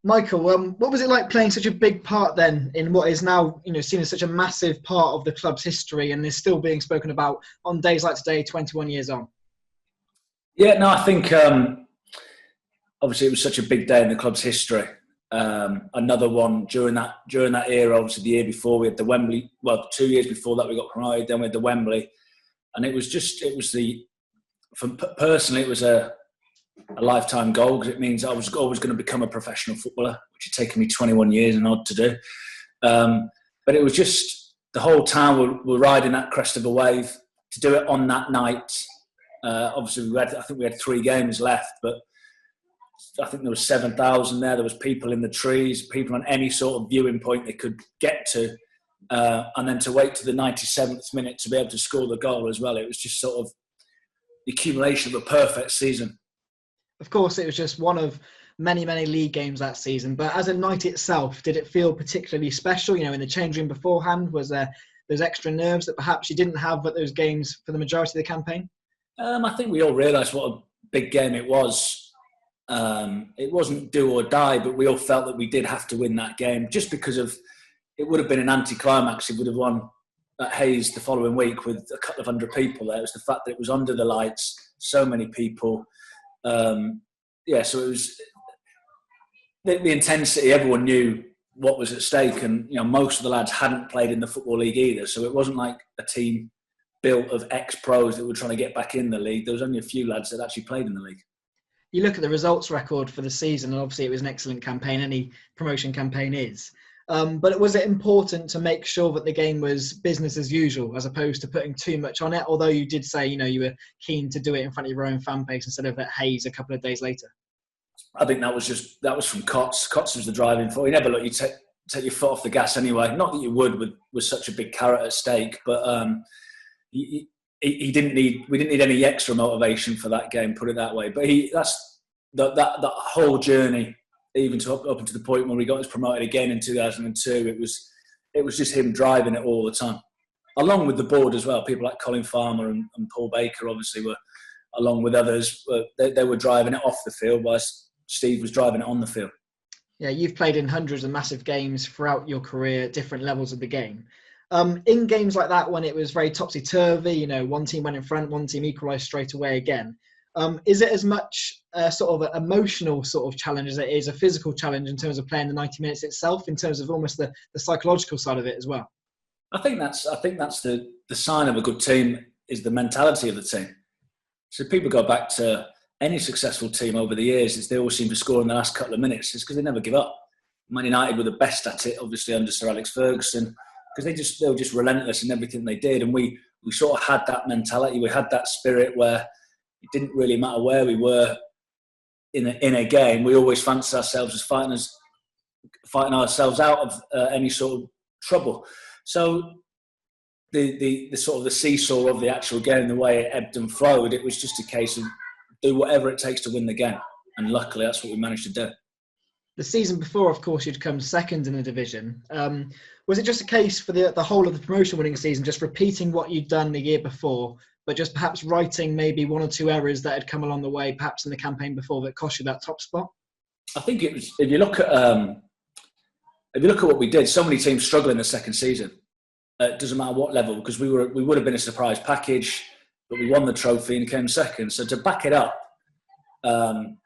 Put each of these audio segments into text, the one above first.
Michael, what was it like playing such a big part then in what is now, seen as such a massive part of the club's history and is still being spoken about on days like today, 21 years on? Yeah, no, I think obviously it was such a big day in the club's history. Another one during that era. Obviously, the year before we had the Wembley. Well, 2 years before that we got promoted. Then we had the Wembley, and personally, it was a lifetime goal because it means I was always going to become a professional footballer, which had taken me 21 years and odd to do. But it was just the whole town were riding that crest of a wave. To do it on that night, obviously I think we had 3 games left, but I think there was 7,000 there. There was people in the trees, people on any sort of viewing point they could get to, and then to wait to the 97th minute to be able to score the goal as well. It was just sort of the accumulation of a perfect season. Of course, it was just one of many, many league games that season. But as a night itself, did it feel particularly special? In the change room beforehand, was there those extra nerves that perhaps you didn't have at those games for the majority of the campaign? I think we all realised what a big game it was. It wasn't do or die, but we all felt that we did have to win that game just because of it would have been an anticlimax if we'd have won at Hayes the following week with a couple of hundred people there. It was the fact that it was under the lights, so many people. So it was the intensity. Everyone knew what was at stake, and most of the lads hadn't played in the Football League either. So it wasn't like a team built of ex-pros that were trying to get back in the league. There was only a few lads that actually played in the league. You look at the results record for the season, and obviously it was an excellent campaign. Any promotion campaign is. But was it important to make sure that the game was business as usual, as opposed to putting too much on it? Although you did say, you were keen to do it in front of your own fan base instead of at Hayes a couple of days later. I think that was from Cots. Cots was the driving force. He never let you take your foot off the gas anyway. Not that you would with such a big carrot at stake, but we didn't need any extra motivation for that game. Put it that way. But that's that whole journey. Even up until the point where we got us promoted again in 2002, it was just him driving it all the time, along with the board as well. People like Colin Farmer and Paul Baker obviously were, along with others, they were driving it off the field, whilst Steve was driving it on the field. Yeah, you've played in hundreds of massive games throughout your career at different levels of the game. In games like that, when it was very topsy-turvy, one team went in front, one team equalised straight away again. Is it as much sort of an emotional sort of challenge as it is a physical challenge in terms of playing the 90 minutes itself, in terms of almost the psychological side of it as well? I think that's the sign of a good team is the mentality of the team. So if people go back to any successful team over the years, is they always seem to score in the last couple of minutes. It's because they never give up. Man United were the best at it, obviously under Sir Alex Ferguson, because they were just relentless in everything they did, and we sort of had that mentality. We had that spirit where it didn't really matter where we were in a game. We always fancied ourselves as fighting ourselves out of any sort of trouble. So the sort of the seesaw of the actual game, the way it ebbed and flowed, it was just a case of do whatever it takes to win the game. And luckily, that's what we managed to do. The season before, of course, you'd come second in the division. Was it just a case for the whole of the promotion-winning season, just repeating what you'd done the year before, but just perhaps righting maybe one or two errors that had come along the way, perhaps in the campaign before, that cost you that top spot? I think it was. If you look at what we did, so many teams struggle in the second season. It doesn't matter what level, because we would have been a surprise package, but we won the trophy and came second. So to back it up and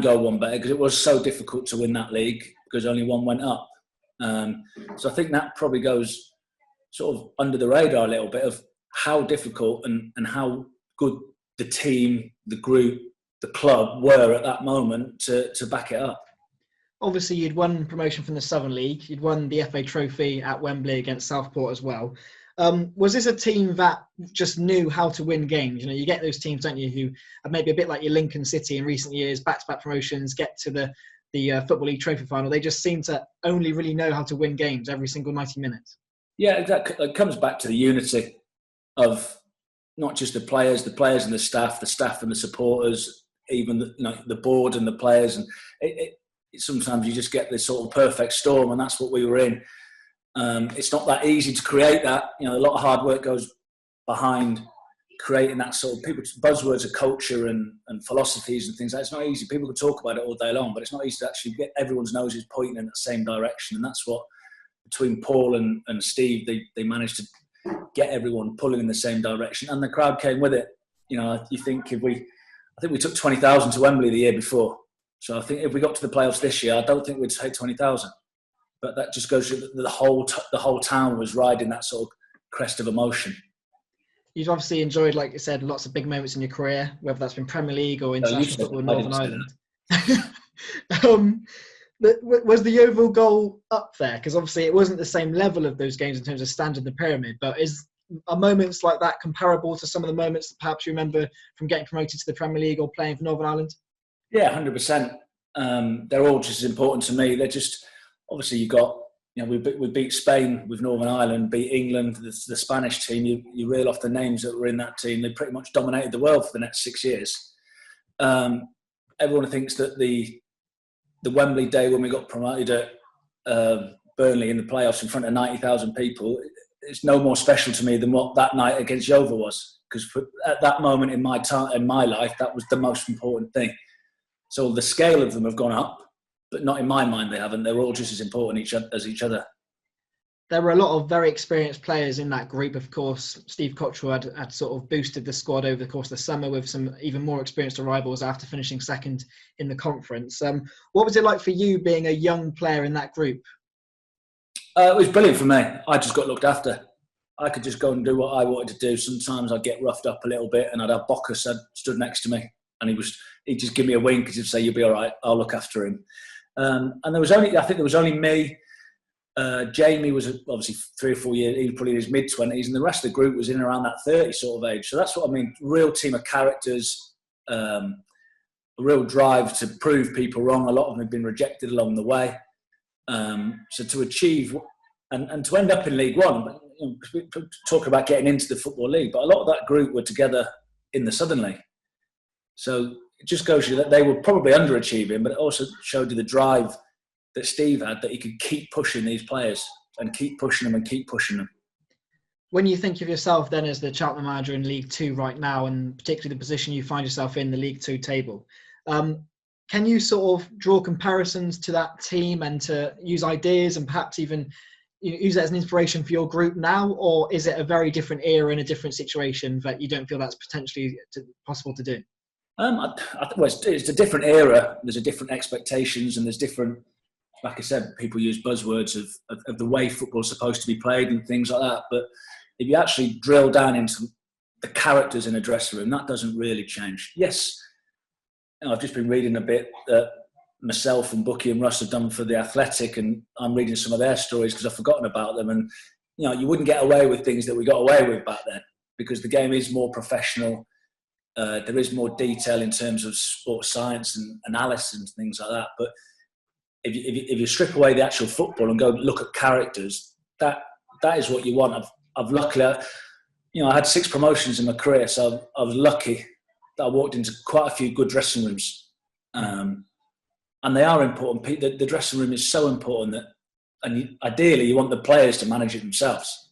go one better, because it was so difficult to win that league because only one went up. So I think that probably goes sort of under the radar a little bit of how difficult and how good the team, the group, the club were at that moment to back it up. Obviously, you'd won promotion from the Southern League. You'd won the FA Trophy at Wembley against Southport as well. Was this a team that just knew how to win games? You get those teams, don't you, who are maybe a bit like your Lincoln City in recent years, back-to-back promotions, get to the Football League Trophy final. They just seem to only really know how to win games every single 90 minutes. Yeah, exactly. It comes back to the unity of not just the players and the staff and the supporters, even the board and the players. And sometimes you just get this sort of perfect storm, and that's what we were in. It's not that easy to create that. A lot of hard work goes behind creating that sort of people's buzzwords of culture and philosophies and things like that. It's not easy. People can talk about it all day long, but it's not easy to actually get everyone's noses pointing in the same direction. And that's what, between Paul and Steve, they managed to get everyone pulling in the same direction, and the crowd came with it. You know, you think I think we took 20,000 to Wembley the year before. So I think if we got to the playoffs this year, I don't think we'd take 20,000. But that just goes to the whole town was riding that sort of crest of emotion. You've obviously enjoyed, like you said, lots of big moments in your career, whether that's been Premier League or international football in Northern Ireland. Was the Yeovil goal up there? Because obviously it wasn't the same level of those games in terms of standard in the pyramid, but are moments like that comparable to some of the moments that perhaps you remember from getting promoted to the Premier League or playing for Northern Ireland? Yeah, 100%. They're all just as important to me. They're just, obviously you got, you know, we beat Spain with Northern Ireland, beat England, the Spanish team. You reel off the names that were in that team. They pretty much dominated the world for the next 6 years. Everyone thinks that the Wembley day when we got promoted at Burnley in the playoffs in front of 90,000 people, it's no more special to me than what that night against Yeovil was. Because at that moment in my life, that was the most important thing. So the scale of them have gone up, but not in my mind they haven't. They're all just as important as each other. There were a lot of very experienced players in that group. Of course, Steve Cotterill had sort of boosted the squad over the course of the summer with some even more experienced arrivals after finishing second in the conference. What was it like for you being a young player in that group? It was brilliant for me. I just got looked after. I could just go and do what I wanted to do. Sometimes I'd get roughed up a little bit and I'd have Bockus stood next to me and he'd just give me a wink and he'd say, "You'll be all right, I'll look after him." And I think there was only me. Jamie was obviously 3 or 4 years, he was probably in his mid-20s, and the rest of the group was in around that 30 sort of age. So that's what I mean, real team of characters, a real drive to prove people wrong. A lot of them have been rejected along the way. So to achieve and to end up in League One, you know, talk about getting into the Football League, but a lot of that group were together in the Southern League. So it just goes to you that they were probably underachieving, but it also showed you the drive that Steve had, that he could keep pushing these players and keep pushing them and keep pushing them. When you think of yourself then as the Cheltenham manager in League Two right now, and particularly the position you find yourself in, the League Two table, can you sort of draw comparisons to that team and to use ideas and perhaps even use that as an inspiration for your group now? Or is it a very different era and a different situation that you don't feel that's potentially possible to do? I think it's a different era. There's a different expectations and there's different, like I said, people use buzzwords of the way football's supposed to be played and things like that. But if you actually drill down into the characters in a dressing room, that doesn't really change. Yes, you know, I've just been reading a bit that myself and Bucky and Russ have done for The Athletic, and I'm reading some of their stories because I've forgotten about them. And, you know, you wouldn't get away with things that we got away with back then because the game is more professional. There is more detail in terms of sports science and analysis and things like that. But if you strip away the actual football and go look at characters, that is what you want. I've luckily, you know, I had 6 promotions in my career, so I was lucky that I walked into quite a few good dressing rooms, and they are important. The dressing room is so important that, and ideally, you want the players to manage it themselves.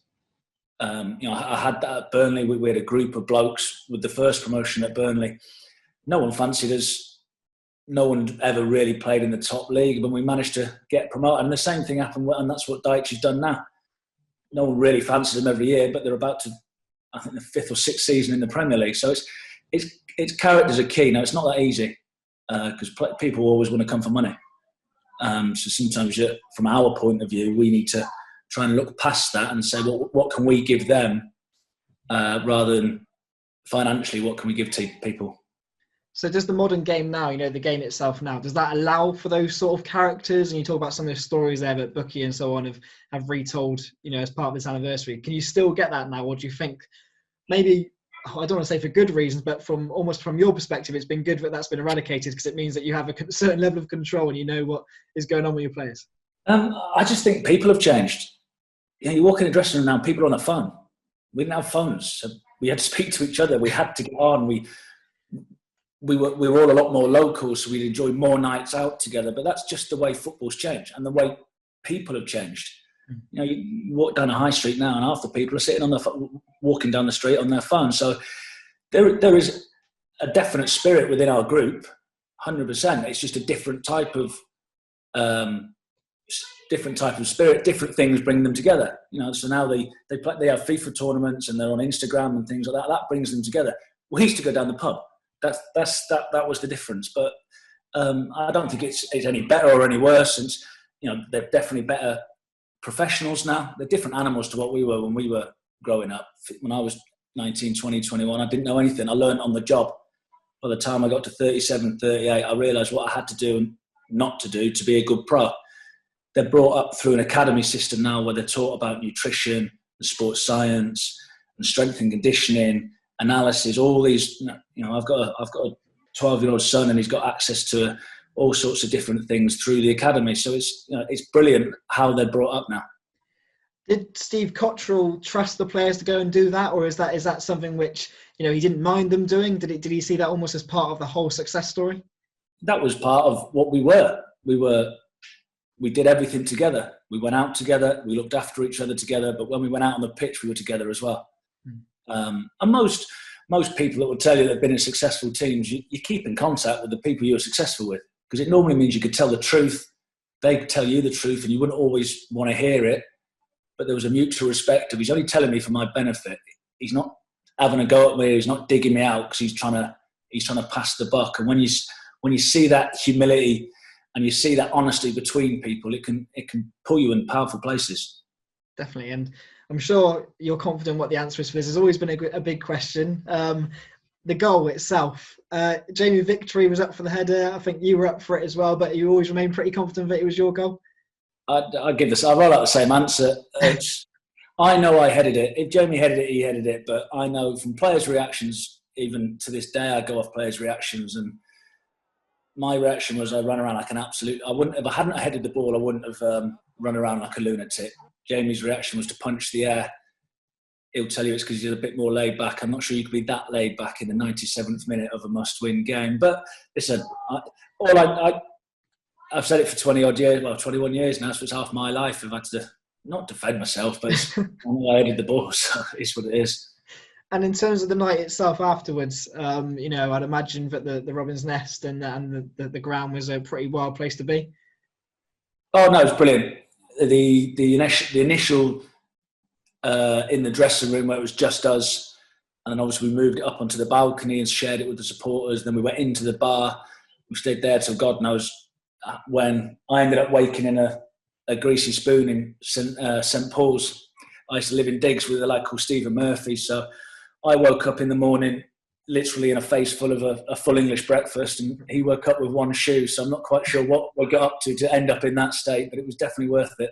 You know, I had that at Burnley. We had a group of blokes with the first promotion at Burnley. No one fancied us. No one ever really played in the top league, but we managed to get promoted. And the same thing happened, and that's what Dyche has done now. No one really fancies them every year, but they're about to, I think, the 5th or 6th season in the Premier League. So it's characters are key. Now, it's not that easy because people always want to come for money. So sometimes, from our point of view, we need to try and look past that and say, well, what can we give them rather than financially, what can we give to people? So does the modern game now, you know, the game itself now, does that allow for those sort of characters? And you talk about some of those stories there that Bucky and so on have retold, you know, as part of this anniversary. Can you still get that now? Or do you think maybe, I don't want to say for good reasons, but from your perspective, it's been good that that's been eradicated because it means that you have a certain level of control and you know what is going on with your players? I just think people have changed. You know, you walk in a dressing room now, people are on a phone. We didn't have phones. So we had to speak to each other. We had to get on. We were all a lot more local, so we'd enjoy more nights out together. But that's just the way football's changed and the way people have changed. You know, you walk down a high street now and half the people are sitting on walking down the street on their phone. So There is a definite spirit within our group, 100%. It's just a different type of spirit. Different things bring them together. So now they have FIFA tournaments and they're on Instagram and things like that. That brings them together. We used to go down the pub. That was the difference. But I don't think it's any better or any worse. Since they're definitely better professionals now. They're different animals to what we were when we were growing up. When I was 19, 20, 21, I didn't know anything. I learned on the job. By the time I got to 37, 38, I realised what I had to do and not to do to be a good pro. They're brought up through an academy system now where they're taught about nutrition and sports science and strength and conditioning, analysis, all these. I've got a 12-year-old son and he's got access to all sorts of different things through the academy. So it's brilliant how they're brought up now. Did Steve Cotterill trust the players to go and do that, or is that something which he didn't mind them doing? Did he see that almost as part of the whole success story? That was part of what we were. We did everything together. We went out together. We looked after each other together. But when we went out on the pitch, we were together as well. And most people that will tell you they've been in successful teams, you keep in contact with the people you're successful with, because it normally means you could tell the truth. They could tell you the truth, and you wouldn't always want to hear it. But there was a mutual respect of he's only telling me for my benefit. He's not having a go at me. He's not digging me out because he's trying to pass the buck. And when you see that humility and you see that honesty between people, it can pull you in powerful places. Definitely, and I'm sure you're confident what the answer is for this. Has always been a big question. The goal itself, Jamie Victory was up for the header. I think you were up for it as well, but you always remain pretty confident that it was your goal. I'll give this. I'll roll out the same answer. I know I headed it. If Jamie headed it, he headed it. But I know from players' reactions, even to this day, I go off players' reactions, and my reaction was I ran around like an absolute. If I hadn't headed the ball, I wouldn't have run around like a lunatic. Jamie's reaction was to punch the air. He'll tell you it's because he's a bit more laid back. I'm not sure you could be that laid back in the 97th minute of a must-win game. But listen, I've said it for 20-odd years, 21 years now, so it's half my life. I've had to not defend myself, but I headed the ball, so it's what it is. And in terms of the night itself afterwards, I'd imagine that the Robin's Nest and the ground was a pretty wild place to be. Oh, no, it was brilliant. The initial in the dressing room where it was just us, and then obviously we moved it up onto the balcony and shared it with the supporters. Then we went into the bar. We stayed there till God knows when. I ended up waking in a greasy spoon in St Paul's. I used to live in digs with a lad called Stephen Murphy, so I woke up in the morning literally in a face full of a full English breakfast, and he woke up with one shoe, so I'm not quite sure what we got up to end up in that state, but it was definitely worth it.